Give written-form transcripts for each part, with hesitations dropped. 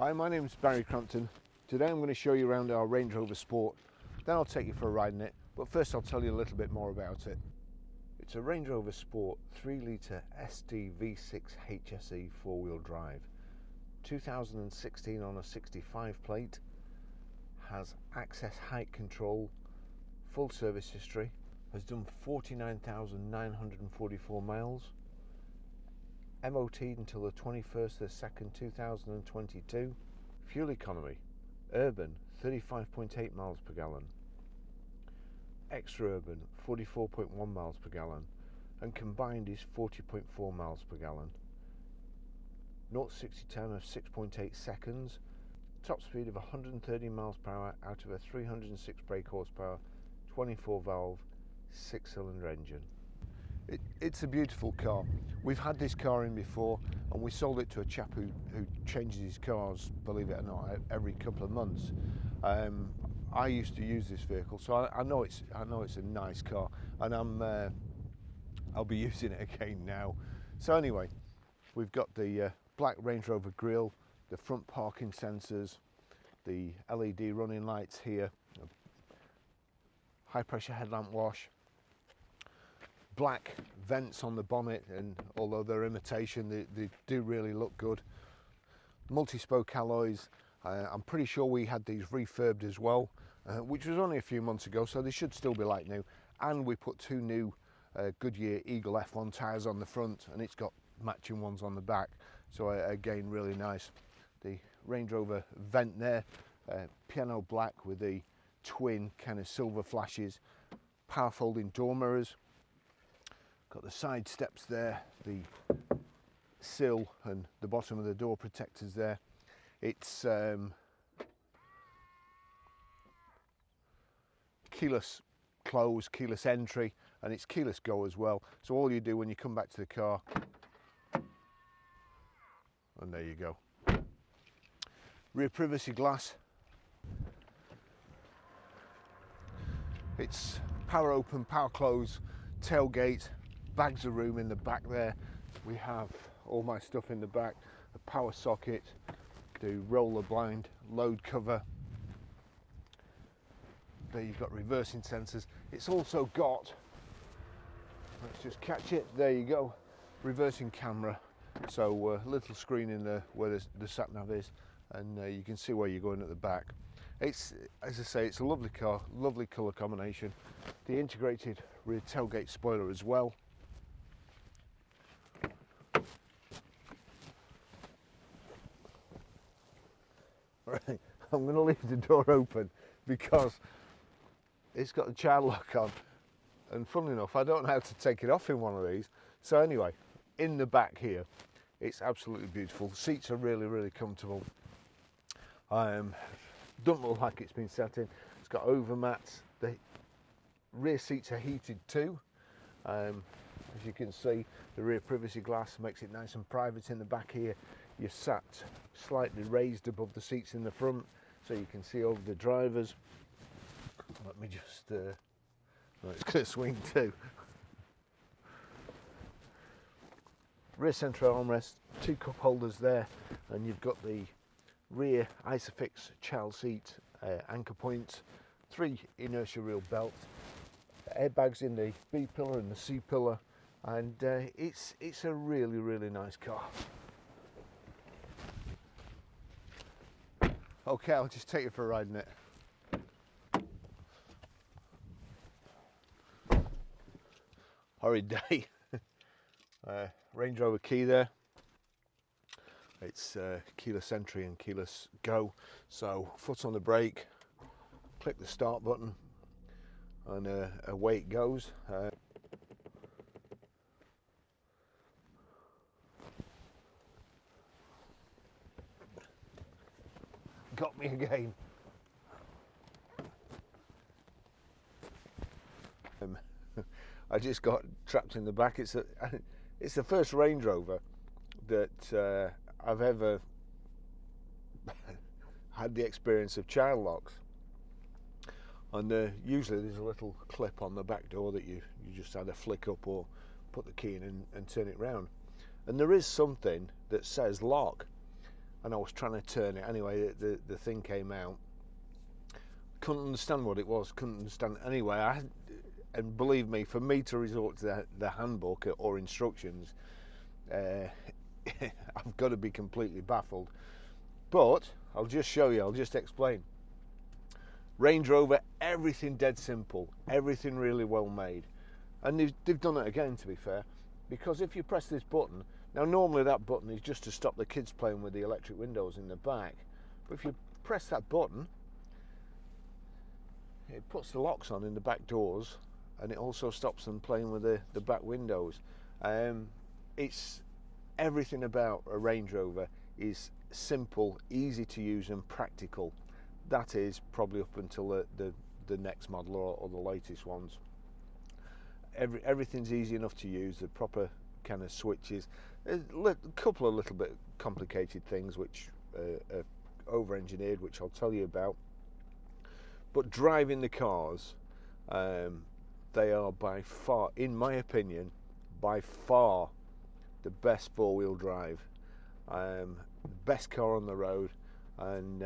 Hi, my name is Barry Crampton. Today I'm going to show you around our Range Rover Sport, then I'll take you for a ride in it, but first I'll tell you a little bit more about it. It's a Range Rover Sport 3 litre ST V6 HSE 4-wheel drive, 2016 on a 65 plate, has access height control, full service history, has done 49,944 miles, MOT'd until the 21st of 2nd 2022. Fuel economy, urban 35.8 miles per gallon, extra urban 44.1 miles per gallon, and combined is 40.4 miles per gallon. 0 to 60 time of 6.8 seconds, top speed of 130 miles per hour out of a 306 brake horsepower, 24 valve, 6-cylinder engine. It's a beautiful car. We've had this car in before, and we sold it to a chap who changes his cars, believe it or not, every couple of months. I used to use this vehicle, so I know it's a nice car, and I'll be using it again now. So anyway, we've got the black Range Rover grille, the front parking sensors, the LED running lights here, high pressure headlamp wash, black vents on the bonnet, and although they're imitation, they do really look good. Multi-spoke alloys. I'm pretty sure we had these refurbed as well, which was only a few months ago, so they should still be like new. And we put two new Goodyear Eagle F1 tyres on the front, and it's got matching ones on the back, so again, really nice. The Range Rover vent there, piano black with the twin kind of silver flashes, power folding door mirrors. Got the side steps there, the sill and the bottom of the door protectors there. It's keyless close, keyless entry, and it's keyless go as well. So all you do when you come back to the car, and there you go. Rear privacy glass. It's power open, power close, tailgate, bags of room in the back there. We have all my stuff in the back, a power socket, the roller blind load cover. There you've got reversing sensors. It's also got, let's just catch it, there you go, reversing camera. So little screen in there where the sat nav is, and you can see where you're going at the back. It's, as I say, it's a lovely car, lovely colour combination. The integrated rear tailgate spoiler as well. Right, I'm going to leave the door open because it's got a child lock on, and funnily enough, I don't know how to take it off in one of these. So anyway, in the back here, it's absolutely beautiful. The seats are really, really comfortable. Don't look like it's been sat in. It's got overmats. The rear seats are heated too. As you can see, the rear privacy glass makes it nice and private in the back here. You're sat slightly raised above the seats in the front, so you can see over the drivers. Let me just, it's going to swing too. Rear central armrest, two cup holders there, and you've got the rear Isofix child seat, anchor points, 3 inertia reel belts, airbags in the B pillar and the C pillar, and it's a really, really nice car. Okay, I'll just take you for a ride in it. Horrid day. Range Rover key there. It's keyless entry and keyless go. So foot on the brake, click the start button, and away it goes. Got me again. I just got trapped in the back. It's the first Range Rover that I've ever had the experience of child locks. And usually there's a little clip on the back door that you just either flick up or put the key in and turn it round. And there is something that says lock. and I was trying to turn it. Anyway, the thing came out. Couldn't understand what it was. Couldn't understand. Anyway, and believe me, for me to resort to the handbook or instructions, I've got to be completely baffled. But I'll just show you. I'll just explain. Range Rover, everything dead simple, everything really well made, and they've done it again, to be fair, because if you press this button, now normally that button is just to stop the kids playing with the electric windows in the back, but if you press that button, it puts the locks on in the back doors, and it also stops them playing with the back windows. It's everything about a Range Rover is simple, easy to use, and practical. That is probably up until the next model or the latest ones. Everything's easy enough to use. The proper kind of switches. There's a couple of little bit complicated things which are over-engineered, which I'll tell you about. But driving the cars, they are by far, in my opinion, by far the best four-wheel drive. Best car on the road, and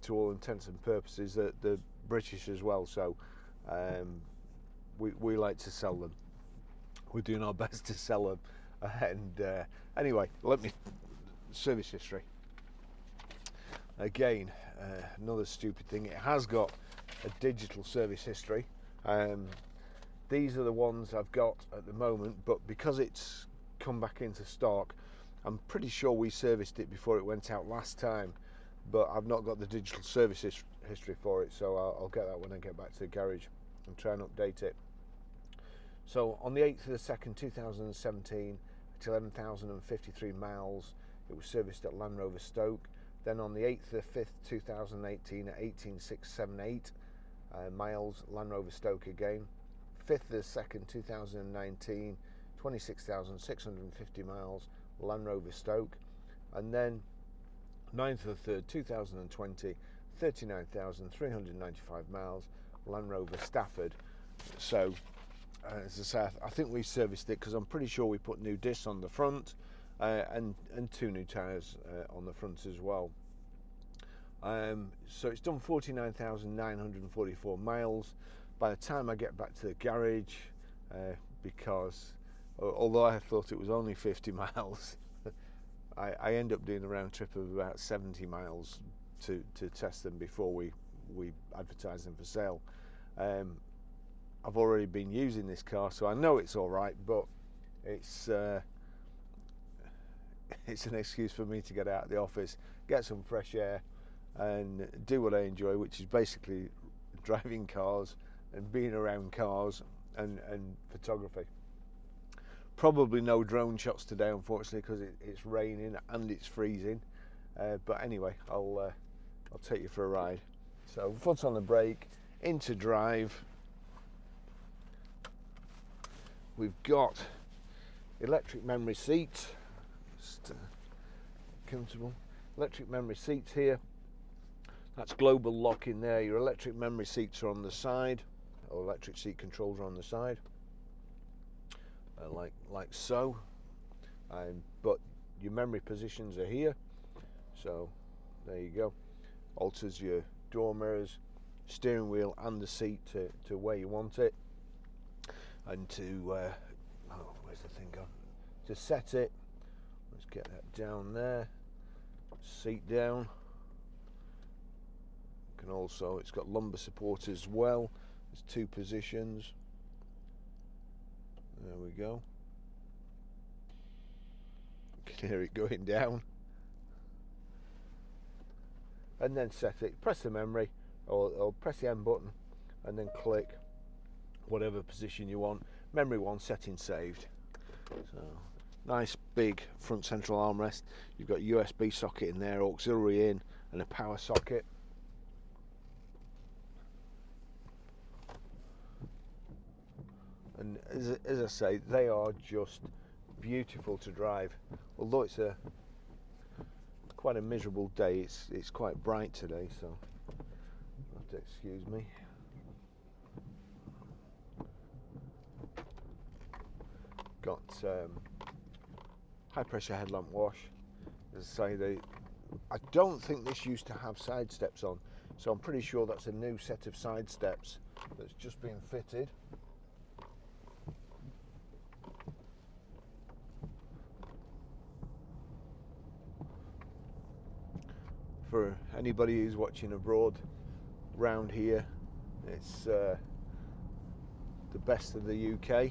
to all intents and purposes, the British as well. So we like to sell them. We're doing our best to sell them. And anyway, service history. Again, another stupid thing. It has got a digital service history. These are the ones I've got at the moment, but because it's come back into stock, I'm pretty sure we serviced it before it went out last time, but I've not got the digital service history for it, so I'll get that when I get back to the garage and try and update it. So on the 8th of the 2nd 2017, at 11,053 miles, it was serviced at Land Rover Stoke. Then on the 8th of the 5th 2018, at 18,678 miles, Land Rover Stoke again. 5th of the 2nd 2019, 26,650 miles, Land Rover Stoke. And then 9th of the 3rd 2020, 39,395 miles, Land Rover Stafford. So as I say, I think we serviced it because I'm pretty sure we put new discs on the front and 2 new tyres on the front as well. So it's done 49,944 miles. By the time I get back to the garage, because although I thought it was only 50 miles, I end up doing a round trip of about 70 miles to test them before we advertise them for sale. I've already been using this car, so I know it's all right, but it's an excuse for me to get out of the office, get some fresh air, and do what I enjoy, which is basically driving cars and being around cars and photography. Probably no drone shots today, unfortunately, because it's raining and it's freezing. But anyway, I'll take you for a ride. So foot on the brake, into drive. We've got electric memory seats, just comfortable. Electric memory seats here. That's global lock in there. Your electric memory seats are on the side, or electric seat controls are on the side, like so. But your memory positions are here. So there you go. Alters your door mirrors, steering wheel, and the seat to where you want it. And to where's the thing gone? To set it, let's get that down there. Seat down. Can also, it's got lumbar support as well. There's 2 positions. There we go. You can hear it going down. And then set it. Press the memory, or press the M button, and then click whatever position you want. Memory 1, setting saved. So nice big front central armrest. You've got USB socket in there, auxiliary in, and a power socket. And as I say, they are just beautiful to drive. Although it's quite a miserable day, it's quite bright today, so you'll have to excuse me. Got high pressure headlamp wash. As I say, I don't think this used to have side steps on, so I'm pretty sure that's a new set of side steps that's just been fitted. For anybody who's watching abroad, round here, it's the best of the UK.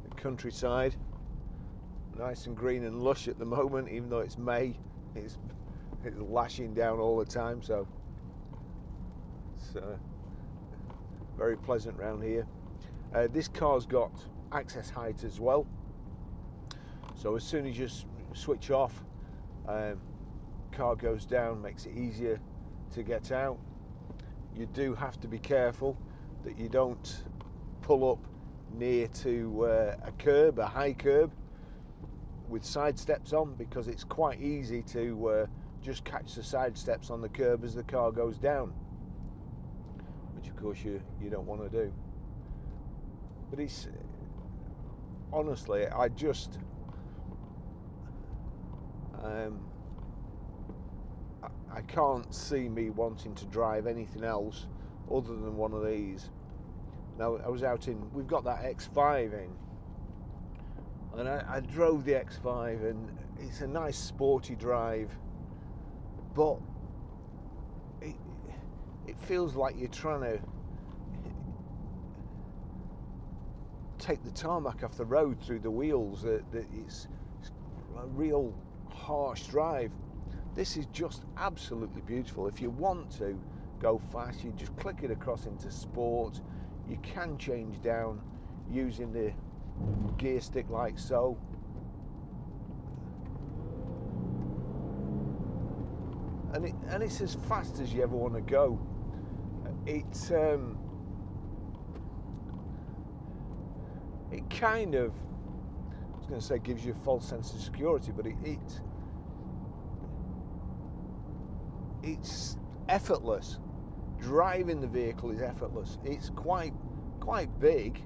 The countryside, nice and green and lush at the moment, even though it's May. It's lashing down all the time, so it's very pleasant round here. This car's got access height as well, so as soon as you switch off, car goes down, makes it easier to get out. You do have to be careful that you don't pull up near to a curb, a high curb, with side steps on, because it's quite easy to just catch the side steps on the curb as the car goes down, which of course you don't want to do. But it's honestly, I can't see me wanting to drive anything else other than one of these. Now, I was out in, we've got that X5 in, and I drove the X5, and it's a nice sporty drive, but it feels like you're trying to take the tarmac off the road through the wheels. That it's a real harsh drive. This is just absolutely beautiful. If you want to go fast, you just click it across into sport. You can change down using the gear stick like so. And it's as fast as you ever want to go. It kind of, I was going to say, gives you a false sense of security, but it's effortless. Driving the vehicle is effortless. It's quite big.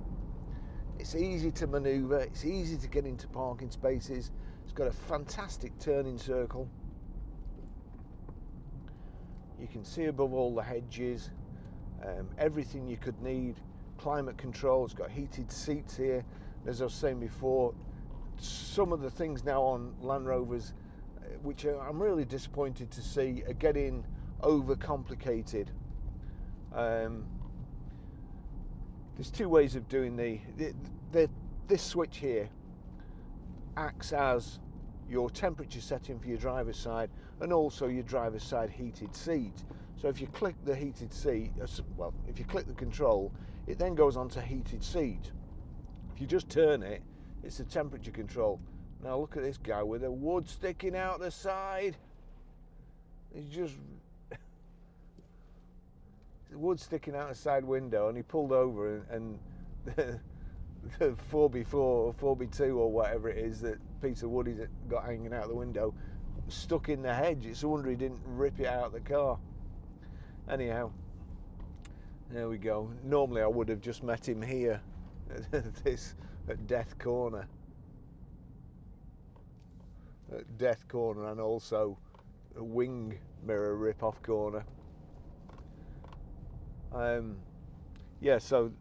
It's easy to maneuver. It's easy to get into parking spaces. It's got a fantastic turning circle. You can see above all the hedges. Everything you could need. Climate control. It's got heated seats here. As I was saying before, some of the things now on Land Rovers, which I'm really disappointed to see, are getting overcomplicated. There's two ways of doing this switch here acts as your temperature setting for your driver's side, and also your driver's side heated seat. So if you click the heated seat, well, if you click the control, it then goes on to heated seat. If you just turn it, it's the temperature control. Now look at this guy with the wood sticking out the side. He's just the wood sticking out the side window, and he pulled over, and the 4x4 or 4x2 or whatever it is, that piece of wood he's got hanging out the window, stuck in the hedge. It's a wonder he didn't rip it out of the car. Anyhow, there we go. Normally I would have just met him here at Death Corner. At Death Corner, and also a wing mirror rip-off corner. Yeah, so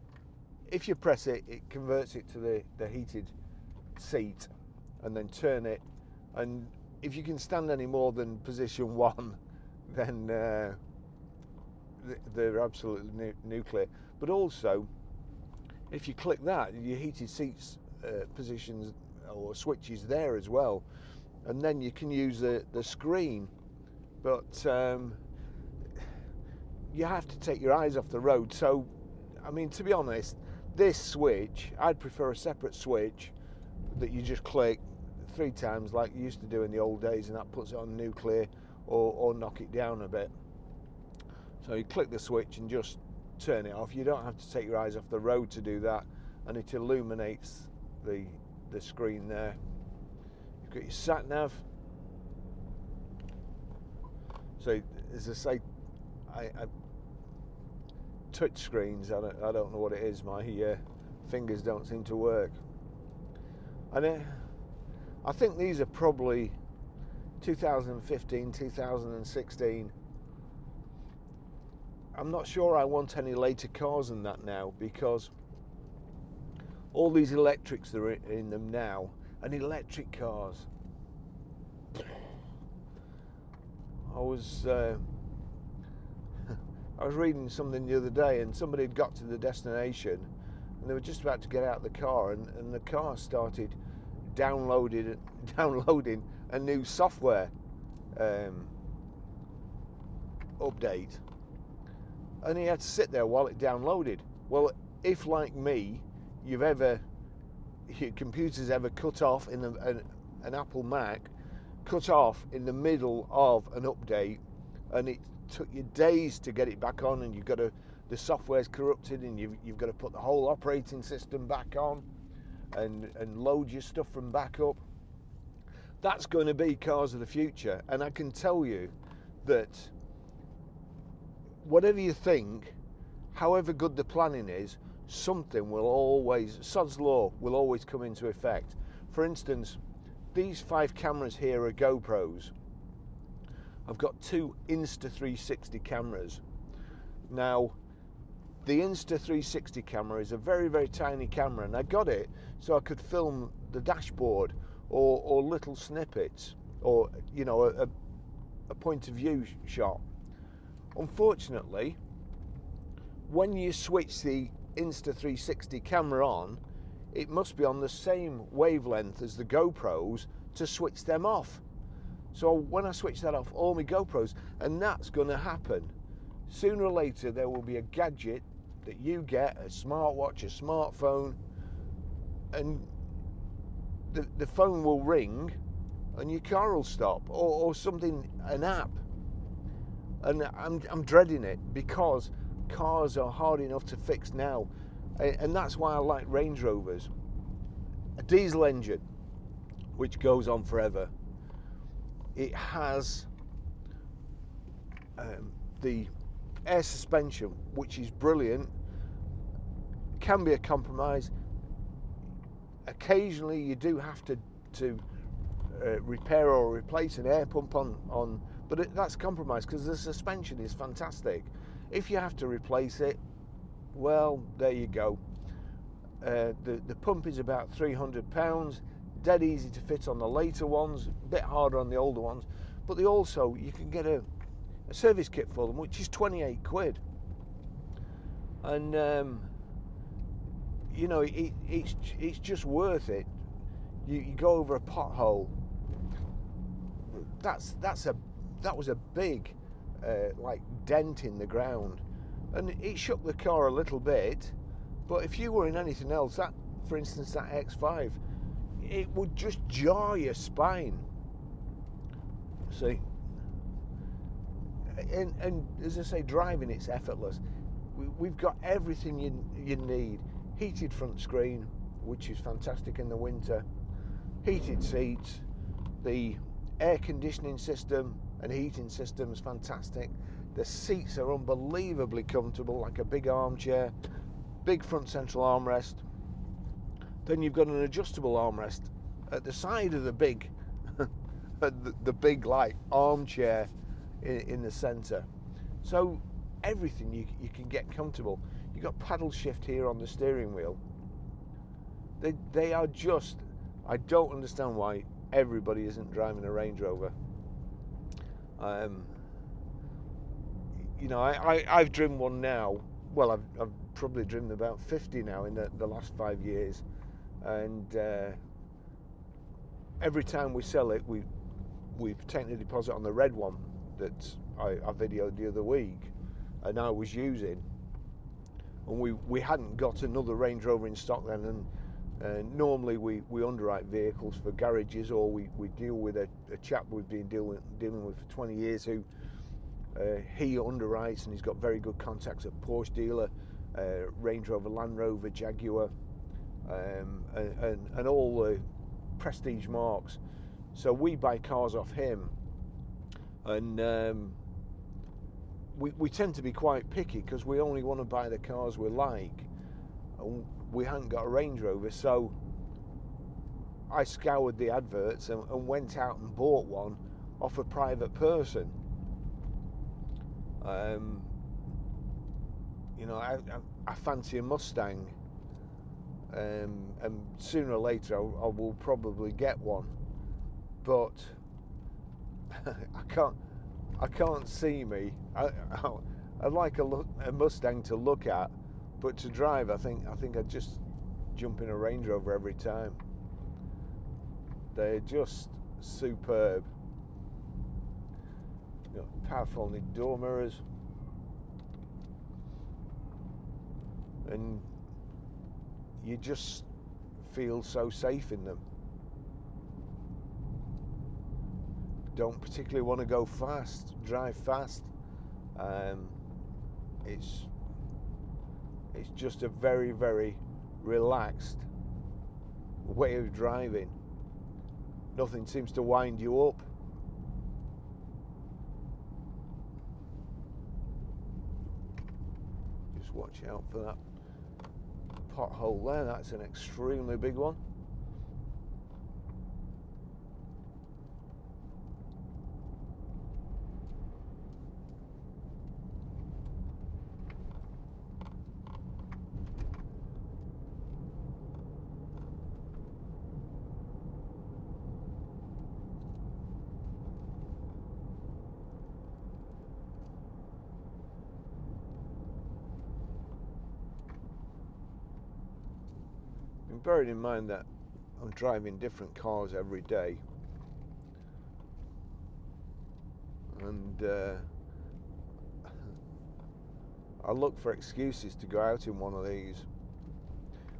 if you press it, it converts it to the heated seat, and then turn it, and if you can stand any more than position 1, then they're absolutely nuclear. But also, if you click that, your heated seats positions or switches there as well, and then you can use the screen. But you have to take your eyes off the road. So, I mean, to be honest, this switch, I'd prefer a separate switch that you just click 3 times like you used to do in the old days, and that puts it on nuclear or knock it down a bit. So you click the switch and just turn it off. You don't have to take your eyes off the road to do that, and it illuminates the screen there. You've got your sat nav. So as I say, I touch screens, I don't know what it is. My fingers don't seem to work, and I think these are probably 2015, 2016. I'm not sure I want any later cars than that now, because all these electrics that are in them now, and electric cars. I was reading something the other day, and somebody had got to the destination and they were just about to get out of the car, and the car started downloading a new software update, and he had to sit there while it downloaded. Well, if like me, your computer's ever cut off in an Apple Mac, cut off in the middle of an update, and it took you days to get it back on, and the software's corrupted, and you've got to put the whole operating system back on and load your stuff from backup. That's going to be cars of the future, and I can tell you that whatever you think, however good the planning is, something will always, Sod's Law will always come into effect. For instance, these 5 cameras here are GoPros. I've got 2 Insta360 cameras. Now, the Insta360 camera is a very, very tiny camera, and I got it so I could film the dashboard or little snippets, or a point of view shot. Unfortunately, when you switch the Insta360 camera on, it must be on the same wavelength as the GoPros to switch them off. So when I switch that off, all my GoPros, and that's going to happen. Sooner or later, there will be a gadget that you get, a smartwatch, a smartphone, and the phone will ring and your car will stop, or something, an app. And I'm dreading it, because cars are hard enough to fix now, and that's why I like Range Rovers. A diesel engine which goes on forever. It has the air suspension, which is brilliant. Can be a compromise. Occasionally you do have to repair or replace an air pump on but that's compromise, because the suspension is fantastic. If you have to replace it, well, there you go. The pump is about £300, dead easy to fit on the later ones, a bit harder on the older ones, but you can get a service kit for them, which is 28 quid. And it's just worth it. You go over a pothole. That was a big dent in the ground, and it shook the car a little bit. But if you were in anything else, for instance that X5, it would just jar your spine. See, and as I say, driving, it's effortless. We've got everything you need. Heated front screen, which is fantastic in the winter. Heated seats. The air conditioning system and heating system is fantastic. The seats are unbelievably comfortable, like a big armchair. Big front central armrest. Then you've got an adjustable armrest at the side of the big the big armchair in the center. So everything you can get comfortable. You've got paddle shift here on the steering wheel. They are just, I don't understand why everybody isn't driving a Range Rover. I've driven one now. Well, I've probably driven about 50 now in the last 5 years, and every time we sell it, we've taken a deposit on the red one that I videoed the other week, and I was using, and we hadn't got another Range Rover in stock then, and normally we underwrite vehicles for garages, or we deal with a chap we've been dealing with for 20 years who he underwrites, and he's got very good contacts at Porsche dealer, Range Rover, Land Rover, Jaguar, and all the prestige marks. So we buy cars off him, and we tend to be quite picky, because we only want to buy the cars we like. We hadn't got a Range Rover, so I scoured the adverts and went out and bought one off a private person. You know, I fancy a Mustang, and sooner or later I will probably get one, but I can't see me. I'd like a Mustang to look at, but to drive, I think I'd just jump in a Range Rover every time. They're just superb. You know, power folding door mirrors, and you just feel so safe in them. Don't particularly want to go fast, drive fast. It's just a very, very relaxed way of driving. Nothing seems to wind you up. Just watch out for that pothole there. That's an extremely big one. And bearing in mind that I'm driving different cars every day, and I look for excuses to go out in one of these,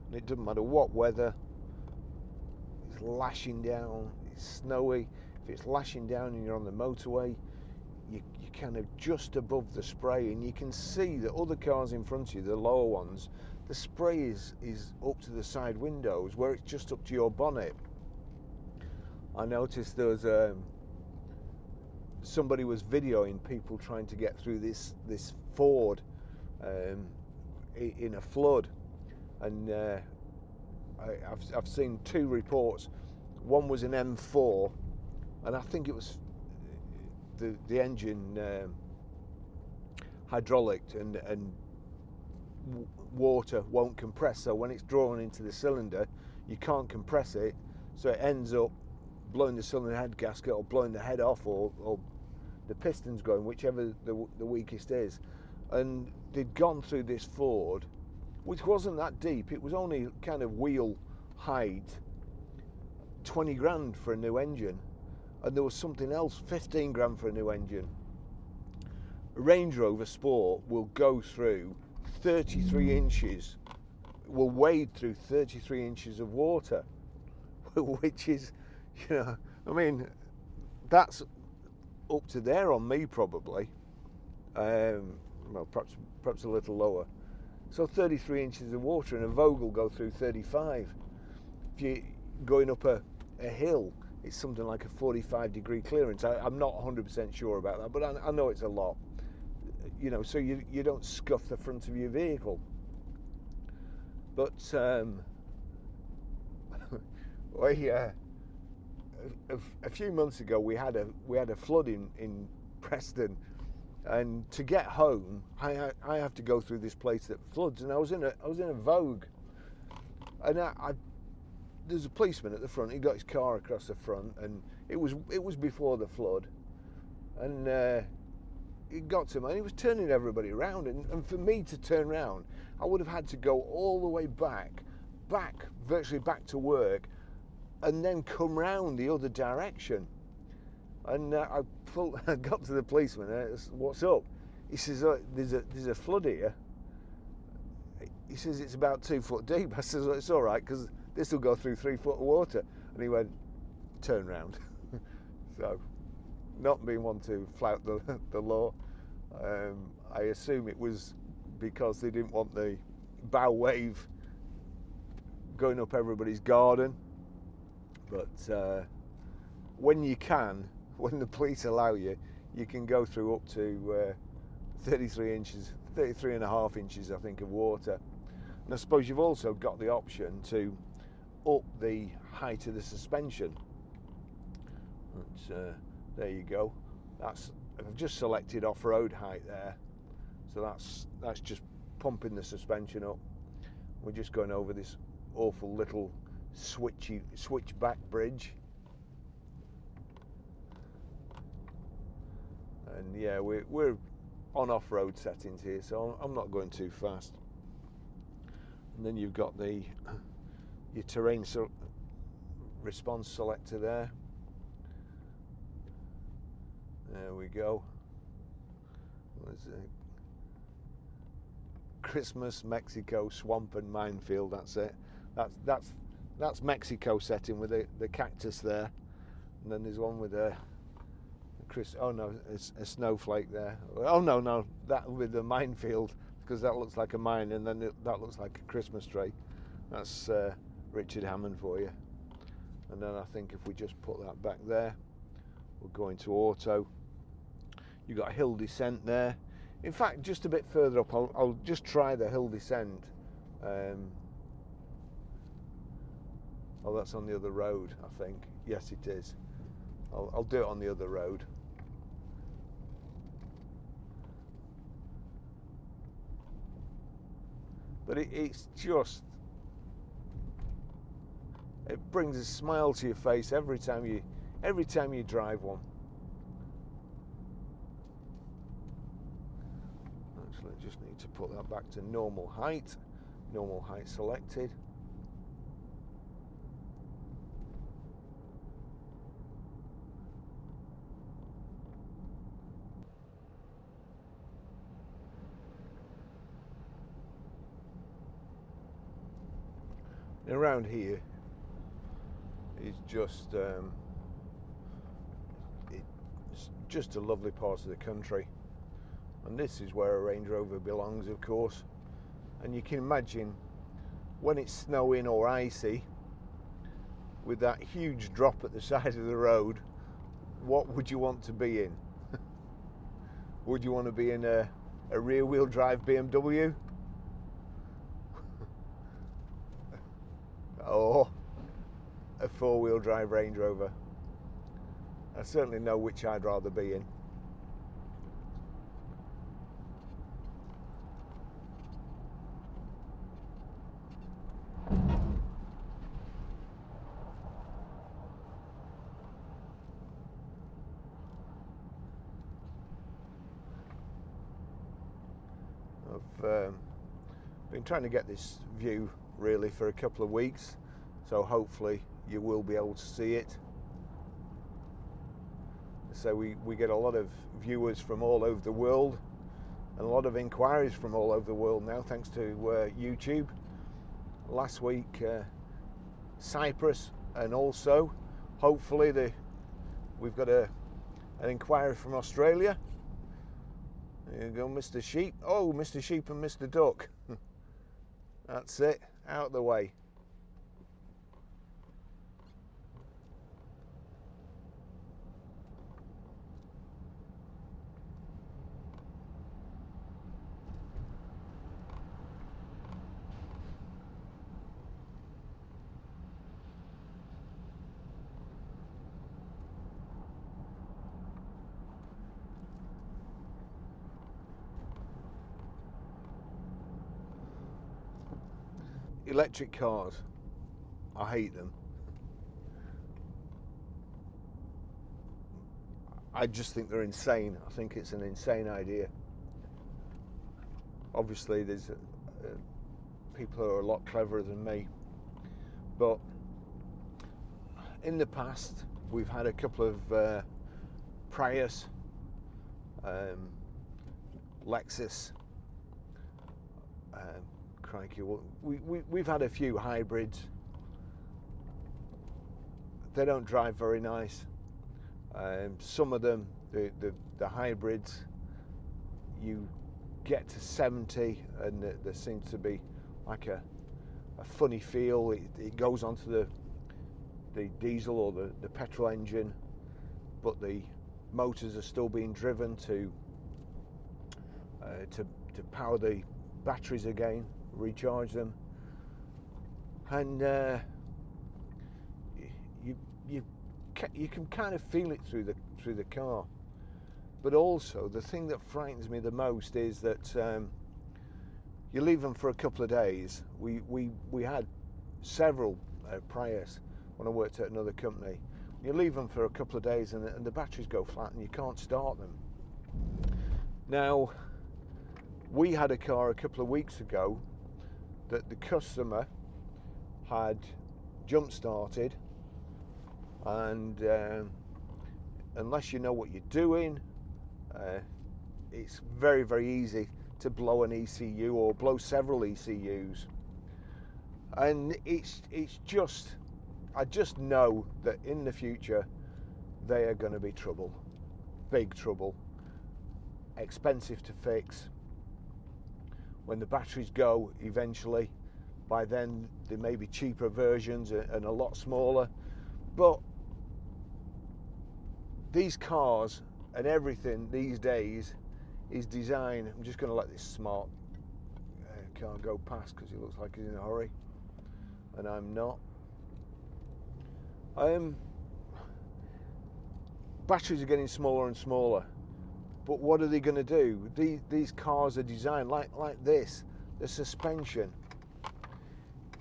and it doesn't matter what weather. It's lashing down, it's snowy. If it's lashing down and you're on the motorway, you're kind of just above the spray, and you can see that other cars in front of you, the lower ones, the spray is up to the side windows, where it's just up to your bonnet. I noticed there was somebody was videoing people trying to get through this Ford in a flood, and I've seen two reports. One was an M4, and I think it was the engine hydraulic, and water won't compress, so when it's drawn into the cylinder you can't compress it, so it ends up blowing the cylinder head gasket or blowing the head off, or the pistons going, whichever the weakest is. And they'd gone through this Ford, which wasn't that deep, it was only kind of wheel height, 20 grand for a new engine, and there was something else, 15 grand for a new engine. A Range Rover Sport will go through 33 inches, will wade through 33 inches of water, which is, you know, I mean, that's up to there on me probably, well, perhaps a little lower. So 33 inches of water, and a Vogue will go through 35. If you're going up a hill, it's something like a 45-degree clearance. I'm not 100% sure about that, but I know it's a lot. You know, so you don't scuff the front of your vehicle. But a few months ago we had a flood in Preston, and to get home I have to go through this place that floods, and I was in a Vogue, and there's a policeman at the front. He got his car across the front, and it was before the flood, and he got to me and he was turning everybody around, and for me to turn around I would have had to go all the way back virtually back to work, and then come round the other direction. And I got to the policeman. What's up? He says, there's a flood here. He says it's about 2 foot deep. I says, well, it's all right, because this will go through 3 foot of water. And he went, turn round. So, not being one to flout the law, I assume it was because they didn't want the bow wave going up everybody's garden. But when the police allow you, you can go through up to 33 and a half inches, I think, of water. And I suppose you've also got the option to up the height of the suspension. There you go. I've just selected off-road height there, so that's just pumping the suspension up. We're just going over this awful little switchback bridge, and yeah, we're on off-road settings here, so I'm not going too fast. And then you've got your terrain response selector there. There we go. There's a Christmas, Mexico, swamp and minefield. That's it. That's Mexico setting with the cactus there, and then there's one with oh no, it's a snowflake there. Oh no, that with the minefield, because that looks like a mine, and then that looks like a Christmas tree. That's Richard Hammond for you. And then I think if we just put that back there, we'll go into auto. You've got a hill descent there. In fact, just a bit further up, I'll just try the hill descent. Oh, that's on the other road, I think. Yes, it is. I'll do it on the other road. But it's just, it brings a smile to your face every time you drive one. Actually, I just need to put that back to normal height selected. Around here is just it's just a lovely part of the country, and this is where a Range Rover belongs, of course. And you can imagine when it's snowing or icy, with that huge drop at the side of the road, what would you want to be in? Would you want to be in a rear-wheel drive BMW? Or a four-wheel drive Range Rover? I certainly know which I'd rather be in. I've been trying to get this view really for a couple of weeks, so hopefully you will be able to see it. So we get a lot of viewers from all over the world, and a lot of inquiries from all over the world now, thanks to YouTube. Last week Cyprus, and also hopefully we've got an inquiry from Australia. There you go, Mr. Sheep. Oh, Mr. Sheep and Mr. Duck. That's it, out of the way. Electric cars, I hate them. I just think they're insane. I think it's an insane idea. Obviously there's people who are a lot cleverer than me, but in the past we've had a couple of Prius, Lexus, crikey, we've had a few hybrids. They don't drive very nice. Some of them, the hybrids, you get to 70 and there seems to be like a funny feel. It goes onto the diesel or the petrol engine, but the motors are still being driven to power the batteries again, recharge them, and can kind of feel it through the car. But also, the thing that frightens me the most is that you leave them for a couple of days. We had several priors when I worked at another company. You leave them for a couple of days and the batteries go flat and you can't start them. Now, we had a car a couple of weeks ago that the customer had jump started, and unless you know what you're doing, it's very, very easy to blow an ECU or blow several ECUs. And it's just, I just know that in the future they are going to be trouble, big trouble, expensive to fix. When the batteries go eventually, by then there may be cheaper versions and a lot smaller. But these cars and everything these days is designed. I'm just going to let this smart car go past because he looks like he's in a hurry, and I'm not. Batteries are getting smaller and smaller, but what are they going to do? These cars are designed like this. The suspension,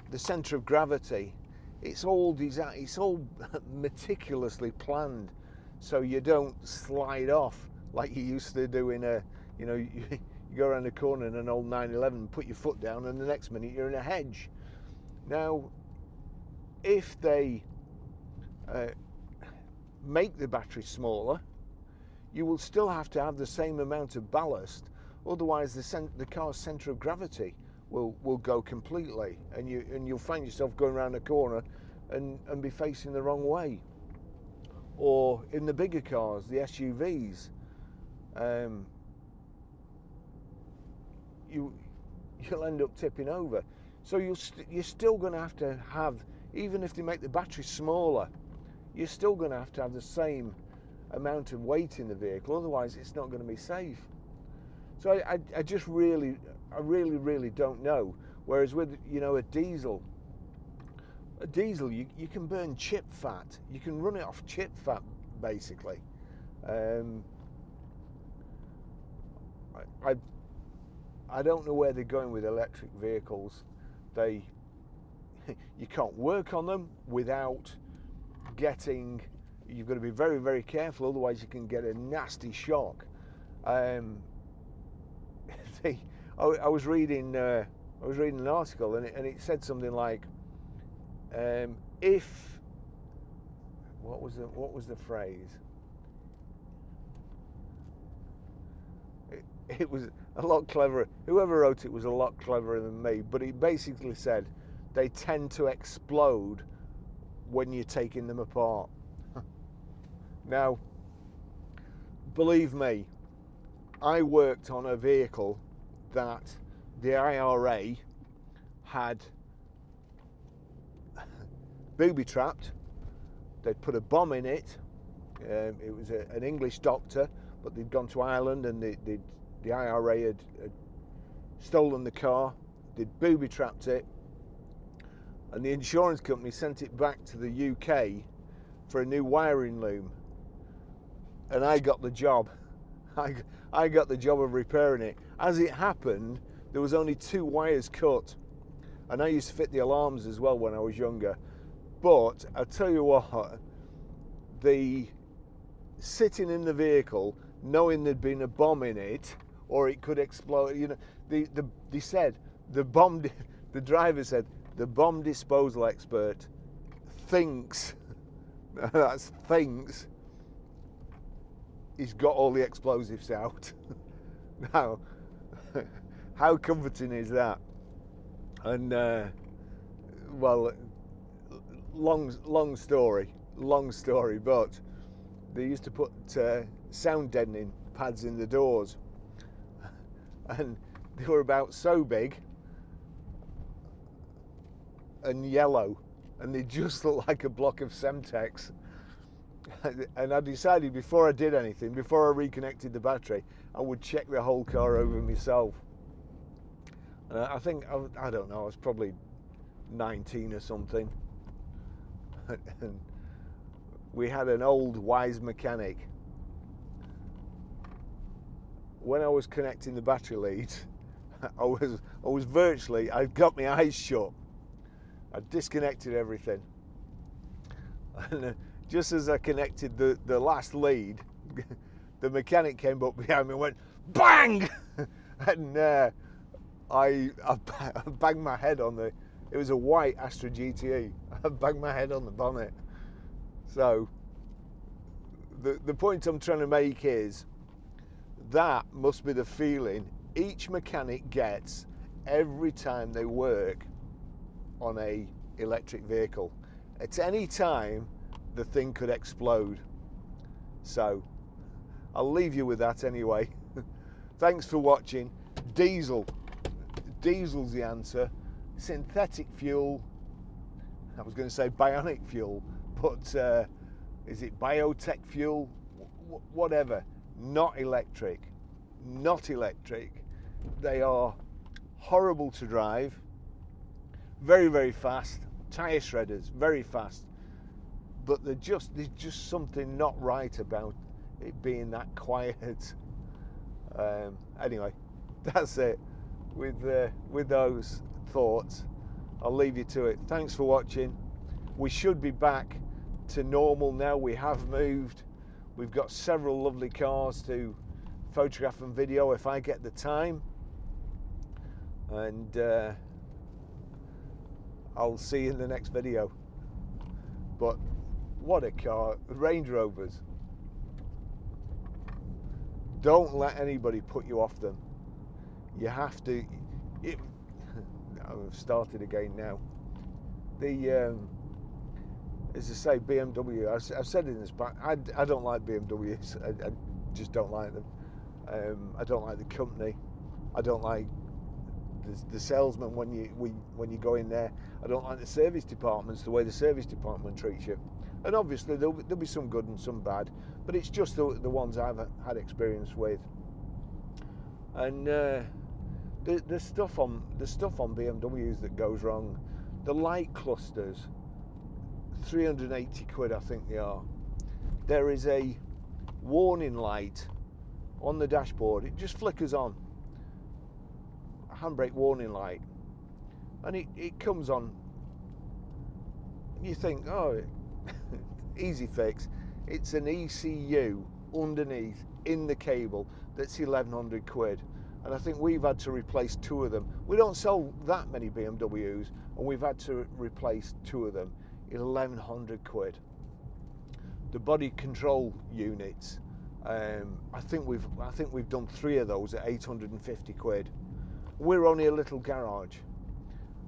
the centre of gravity, it's all designed, it's all meticulously planned, so you don't slide off like you used to do in a, you know, you go around a corner in an old 911, put your foot down, and the next minute you're in a hedge. Now, if they make the battery smaller, you will still have to have the same amount of ballast, otherwise the car's centre of gravity will go completely, and you'll find yourself going around a corner and be facing the wrong way. Or in the bigger cars, the SUVs, you'll end up tipping over. So you're still going to have, even if they make the battery smaller, you're still going to have the same amount of weight in the vehicle, otherwise it's not going to be safe. So I just really don't know. Whereas with, you know, a diesel you can burn chip fat, you can run it off chip fat basically. I don't know where they're going with electric vehicles. You can't work on them without getting, you've got to be very, very careful, otherwise you can get a nasty shock. I was reading an article and it said something like, if, what was the phrase? It was a lot cleverer. Whoever wrote it was a lot cleverer than me, but it basically said they tend to explode when you're taking them apart. Now, believe me, I worked on a vehicle that the IRA had booby-trapped. They'd put a bomb in it. It was an English doctor, but they'd gone to Ireland and the IRA had stolen the car. They'd booby-trapped it, and the insurance company sent it back to the UK for a new wiring loom. And I got the job. I got the job of repairing it. As it happened, there was only 2 wires cut, and I used to fit the alarms as well when I was younger. But I tell you what, the sitting in the vehicle, knowing there'd been a bomb in it, or it could explode, you know, they said the driver said the bomb disposal expert thinks, that's thinks, he's got all the explosives out. Now, how comforting is that? And well, long story, but they used to put sound deadening pads in the doors, and they were about so big and yellow, and they just looked like a block of Semtex. And I decided before I did anything, before I reconnected the battery, I would check the whole car over myself. And I think, I don't know, I was probably 19 or something. And we had an old wise mechanic. When I was connecting the battery leads, I'd got my eyes shut. I disconnected everything. And just as I connected the last lead, the mechanic came up behind me and went, bang! And I banged my head on it was a white Astra GTE. I banged my head on the bonnet. So the point I'm trying to make is that must be the feeling each mechanic gets every time they work on a electric vehicle. At any time the thing could explode. So I'll leave you with that anyway. Thanks for watching. Diesel's the answer. Synthetic fuel, I was going to say bionic fuel, but is it biotech fuel? Whatever. Not electric. They are horrible to drive, very, very fast, tyre shredders, very fast, but there's just something not right about it being that quiet. Anyway, that's it. With those thoughts, I'll leave you to it. Thanks for watching. We should be back to normal now. We have moved. We've got several lovely cars to photograph and video if I get the time. And I'll see you in the next video. But what a car. Range Rovers. Don't let anybody put you off them. You have to. I've started again now. As I say, BMW. I've said in this, but I don't like BMWs. I just don't like them. I don't like the company. I don't like the salesman when you go in there. I don't like the service departments, the way the service department treats you. And obviously there'll be some good and some bad, but it's just the ones I've had experience with. And the stuff on BMWs that goes wrong, the light clusters, 380 quid I think they are. There is a warning light on the dashboard. It just flickers on, a handbrake warning light, and it comes on. You think, oh, easy fix. It's an ECU underneath in the cable that's 1,100 quid. And I think we've had to replace 2 of them. We don't sell that many BMWs, and we've had to replace 2 of them. 1,100 quid. The body control units, I think we've done 3 of those at 850 quid. We're only a little garage,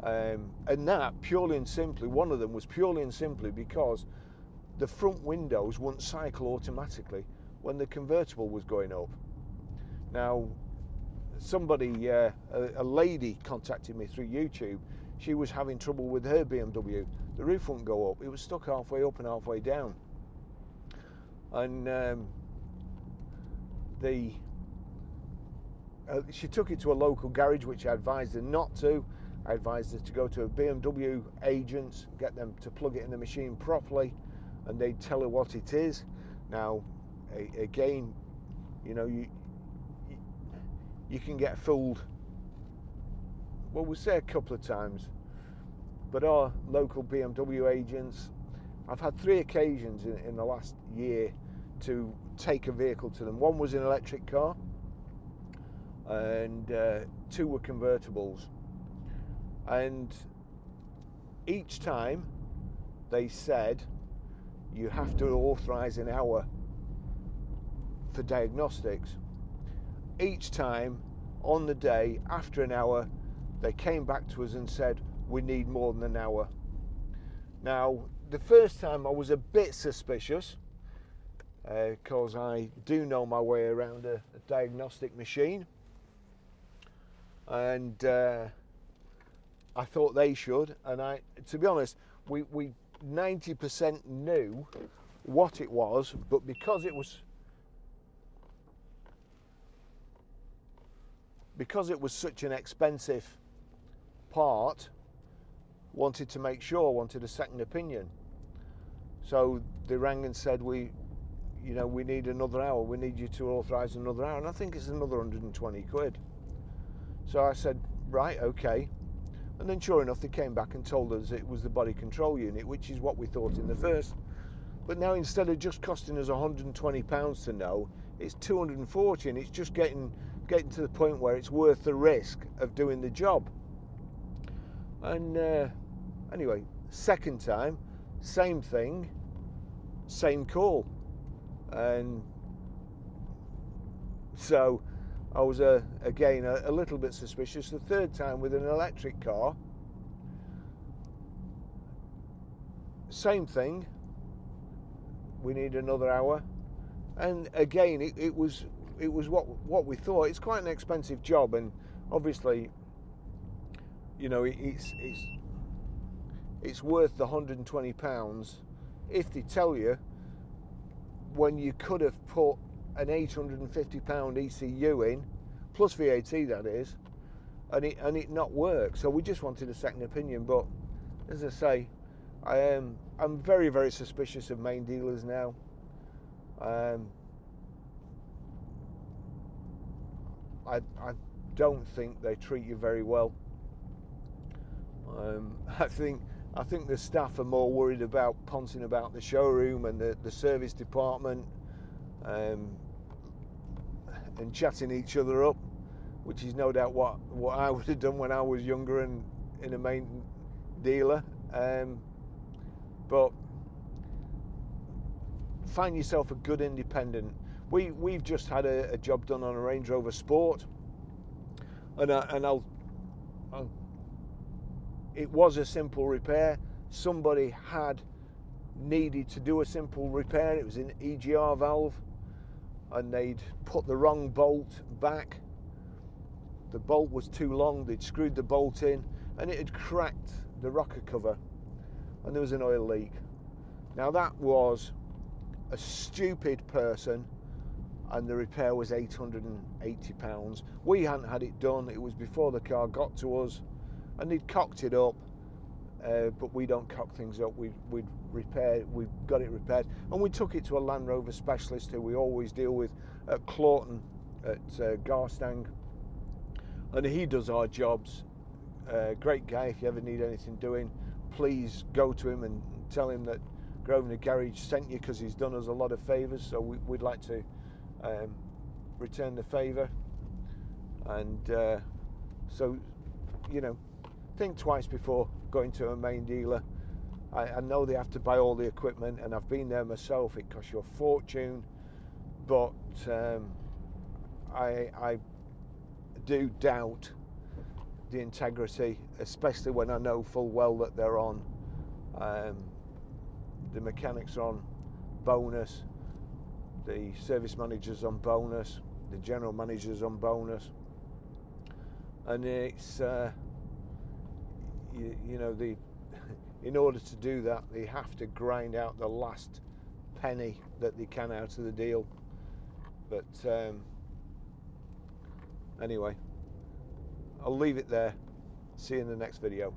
and that purely and simply, one of them was purely and simply because the front windows wouldn't cycle automatically when the convertible was going up. Now, somebody, a lady contacted me through YouTube. She was having trouble with her BMW. The roof wouldn't go up. It was stuck halfway up and halfway down. And she took it to a local garage, which I advised her not to. I advised her to go to a BMW agent, get them to plug it in the machine properly, and they'd tell her what it is. Now, again, you know, you can get fooled. Well, we'll say a couple of times, but our local BMW agents, I've had 3 occasions in the last year to take a vehicle to them. One was an electric car, and 2 were convertibles. And each time they said, you have to authorize an hour for diagnostics. Each time on the day, after an hour, they came back to us and said, we need more than an hour. Now, the first time I was a bit suspicious, because I do know my way around a diagnostic machine, and I thought they should, and to be honest, we 90% knew what it was, but because it was such an expensive part, wanted to make sure, wanted a second opinion. So they rang and said, we need another hour. We need you to authorise another hour. And I think it's another 120 quid. So I said, right, okay. And then sure enough, they came back and told us it was the body control unit, which is what we thought in the first. But now instead of just costing us £120 to know, it's 240, and it's just getting to the point where it's worth the risk of doing the job. And anyway, second time, same thing, same call. And so I was again a little bit suspicious. The third time with an electric car, same thing. We need another hour, and again it was what we thought. It's quite an expensive job, and obviously, you know, it's worth the £120 if they tell you, when you could have put an £850 ECU in, plus VAT that is, and it not work. So we just wanted a second opinion. But as I say, I'm very, very suspicious of main dealers now. I don't think they treat you very well. I think the staff are more worried about poncing about the showroom and the service department, and chatting each other up, which is no doubt what I would have done when I was younger and in a main dealer. But find yourself a good independent. We've just had a job done on a Range Rover Sport, and it was a simple repair. Somebody had needed to do a simple repair. It was an EGR valve, and they'd put the wrong bolt back. The bolt was too long. They'd screwed the bolt in, and it had cracked the rocker cover, and there was an oil leak. Now that was a stupid person, and the repair was £880. We hadn't had it done. It was before the car got to us, and they'd cocked it up, but we don't cock things up. We got it repaired, and we took it to a Land Rover specialist who we always deal with at Clawton at Garstang, and he does our jobs. Great guy. If you ever need anything doing, please go to him and tell him that Grosvenor Garage sent you, because he's done us a lot of favours. So we'd like to return the favour, and so, you know, think twice before going to a main dealer. I know they have to buy all the equipment, and I've been there myself. It costs you a fortune, but I do doubt the integrity, especially when I know full well that they're on. The mechanics are on bonus, the service manager's on bonus, the general manager's on bonus, and it's you know, in order to do that, they have to grind out the last penny that they can out of the deal. But anyway, I'll leave it there. See you in the next video.